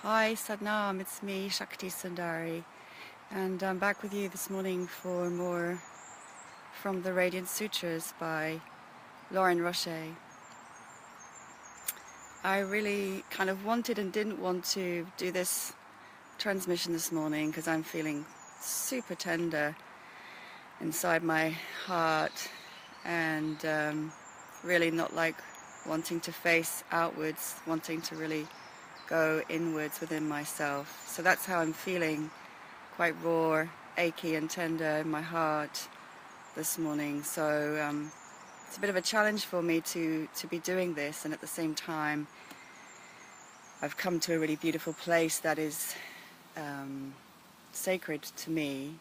Hi Sadnam, it's me, Shakti Sundari, and I'm back with you this morning for more from the Radiance Sutras by Lauren Roche. I really kind of wanted and didn't want to do this transmission this morning because I'm feeling super tender inside my heart and really not like wanting to face outwards, wanting to really go inwards within myself. So that's how I'm feeling, quite raw, achy and tender in my heart this morning. So it's a bit of a challenge for me to be doing this, and at the same time I've come to a really beautiful place that is sacred to me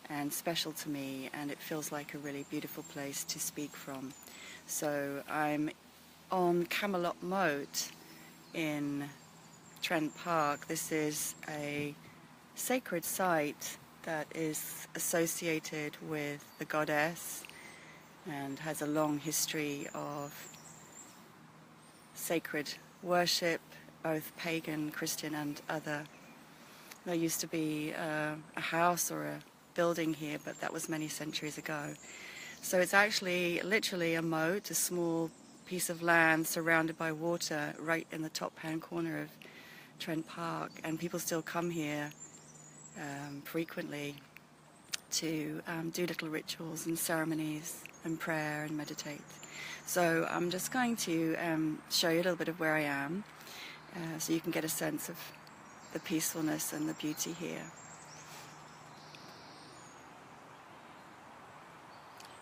and special to me, and it feels like a really beautiful place to speak from. So I'm on Camelot Moat in Trent Park. This is a sacred site that is associated with the goddess and has a long history of sacred worship, both pagan, Christian and other. There used to be a house or a building here, but that was many centuries ago. So it's actually literally a moat, a small piece of land surrounded by water right in the top hand corner of Trent Park, and people still come here frequently to do little rituals and ceremonies and prayer and meditate. So I'm just going to show you a little bit of where I am so you can get a sense of the peacefulness and the beauty here.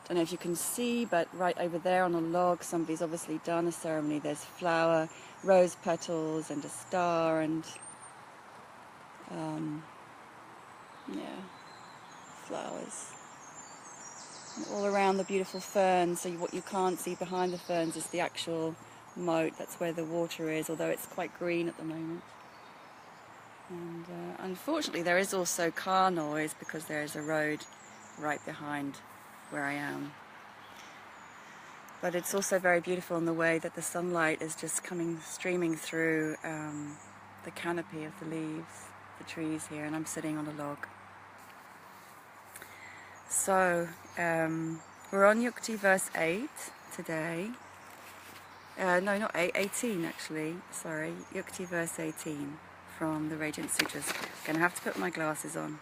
Don't know if you can see, but right over there on a log somebody's obviously done a ceremony. There's flower, rose petals and a star and flowers. And all around the beautiful ferns, so what you can't see behind the ferns is the actual moat. That's where the water is, although it's quite green at the moment. And unfortunately there is also car noise because there is a road right behind where I am. But it's also very beautiful in the way that the sunlight is just streaming through the canopy of the leaves, the trees here, and I'm sitting on a log. So we're on Yukti verse 8 today. No, not 8, 18 actually, sorry. Yukti verse 18 from the Radiance Sutras. I'm going to have to put my glasses on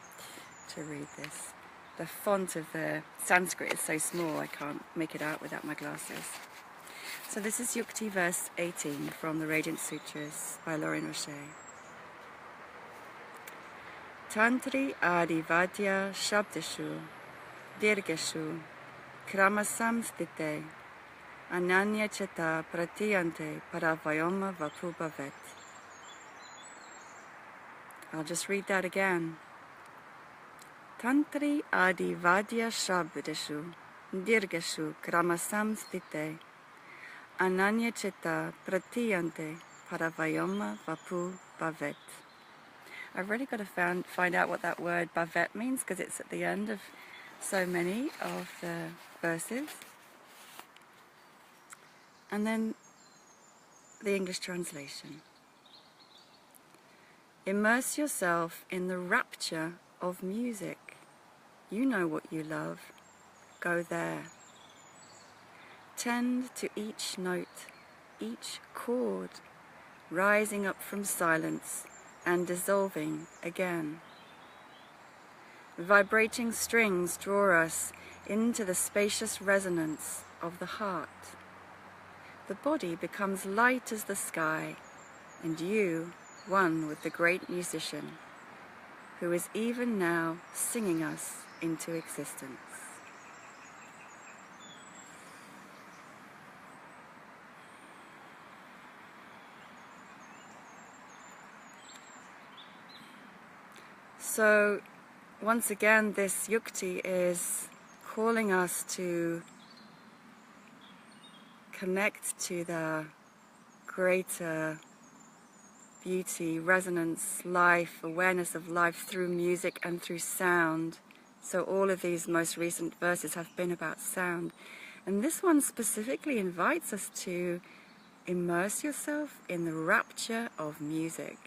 to read this. The font of the Sanskrit is so small I can't make it out without my glasses. So this is Yukti verse 18 from the Radiant Sutras by Lauren Roche. Tantri adivadya shabdeshu dirgeshu kramasam stite ananya cheta pratiyante paravayoma vapubhavet. I'll just read that again. Tantri adivadya shabdeshu dirgeshu kramasam stite ananya cheta pratiyante paravayoma vapubhavet. I've really got to find out what that word bhavet means, because it's at the end of so many of the verses. And then the English translation. Immerse yourself in the rapture of music. You know what you love. Go there. Tend to each note, each chord, rising up from silence and dissolving again. Vibrating strings draw us into the spacious resonance of the heart. The body becomes light as the sky, and you one with the great musician, who is even now singing us into existence. So, once again, this Yukti is calling us to connect to the greater beauty, resonance, life, awareness of life through music and through sound. So all of these most recent verses have been about sound. And this one specifically invites us to immerse yourself in the rapture of music.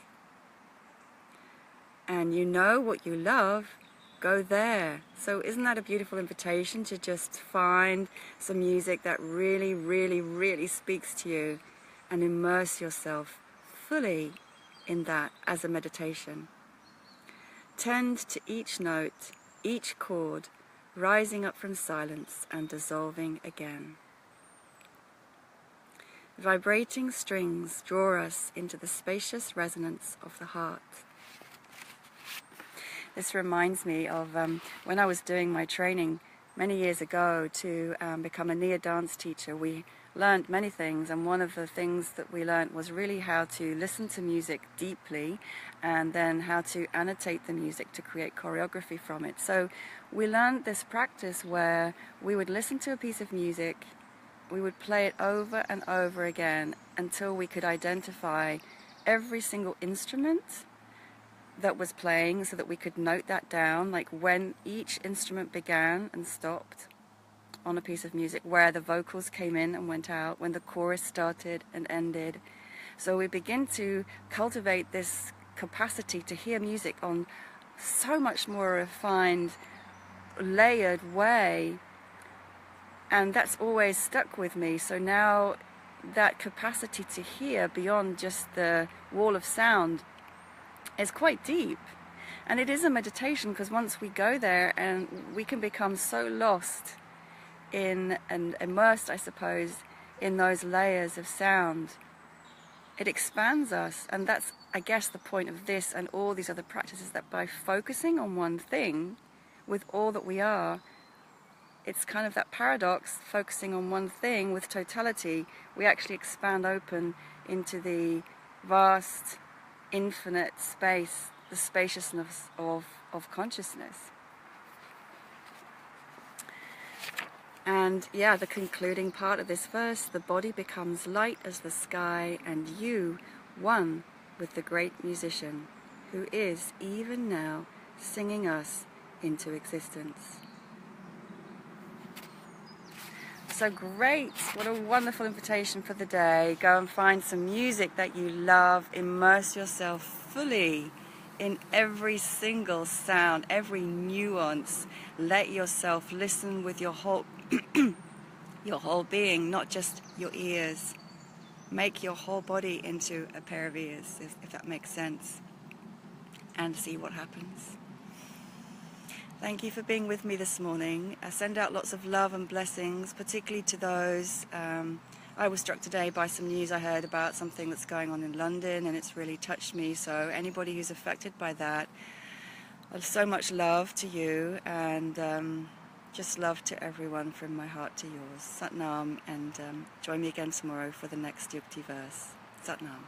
and you know what you love, go there. So isn't that a beautiful invitation to just find some music that really, really, really speaks to you and immerse yourself fully in that as a meditation. Tend to each note, each chord, rising up from silence and dissolving again. Vibrating strings draw us into the spacious resonance of the heart. This reminds me of when I was doing my training many years ago to become a Nia dance teacher. We learned many things, and one of the things that we learned was really how to listen to music deeply and then how to annotate the music to create choreography from it. So we learned this practice where we would listen to a piece of music, we would play it over and over again until we could identify every single instrument that was playing, so that we could note that down, like when each instrument began and stopped on a piece of music, where the vocals came in and went out, when the chorus started and ended. So we begin to cultivate this capacity to hear music on so much more refined, layered way, and that's always stuck with me. So now that capacity to hear beyond just the wall of sound is quite deep, and it is a meditation, because once we go there, and we can become so lost in and immersed, I suppose, in those layers of sound, it expands us. And that's, I guess, the point of this and all these other practices, that by focusing on one thing with all that we are, it's kind of that paradox, focusing on one thing with totality, we actually expand open into the vast, infinite space, the spaciousness of consciousness. And yeah, the concluding part of this verse, the body becomes light as the sky, and you one with the great musician, who is even now singing us into existence. So great, what a wonderful invitation for the day. Go and find some music that you love, immerse yourself fully in every single sound, every nuance. Let yourself listen with your whole your whole being, not just your ears. Make your whole body into a pair of ears, if that makes sense, and see what happens. Thank you for being with me this morning. I send out lots of love and blessings, particularly to those. I was struck today by some news I heard about something that's going on in London, and it's really touched me. So anybody who's affected by that, so much love to you, and just love to everyone from my heart to yours. Sat Nam, and join me again tomorrow for the next Yukti verse. Sat Nam.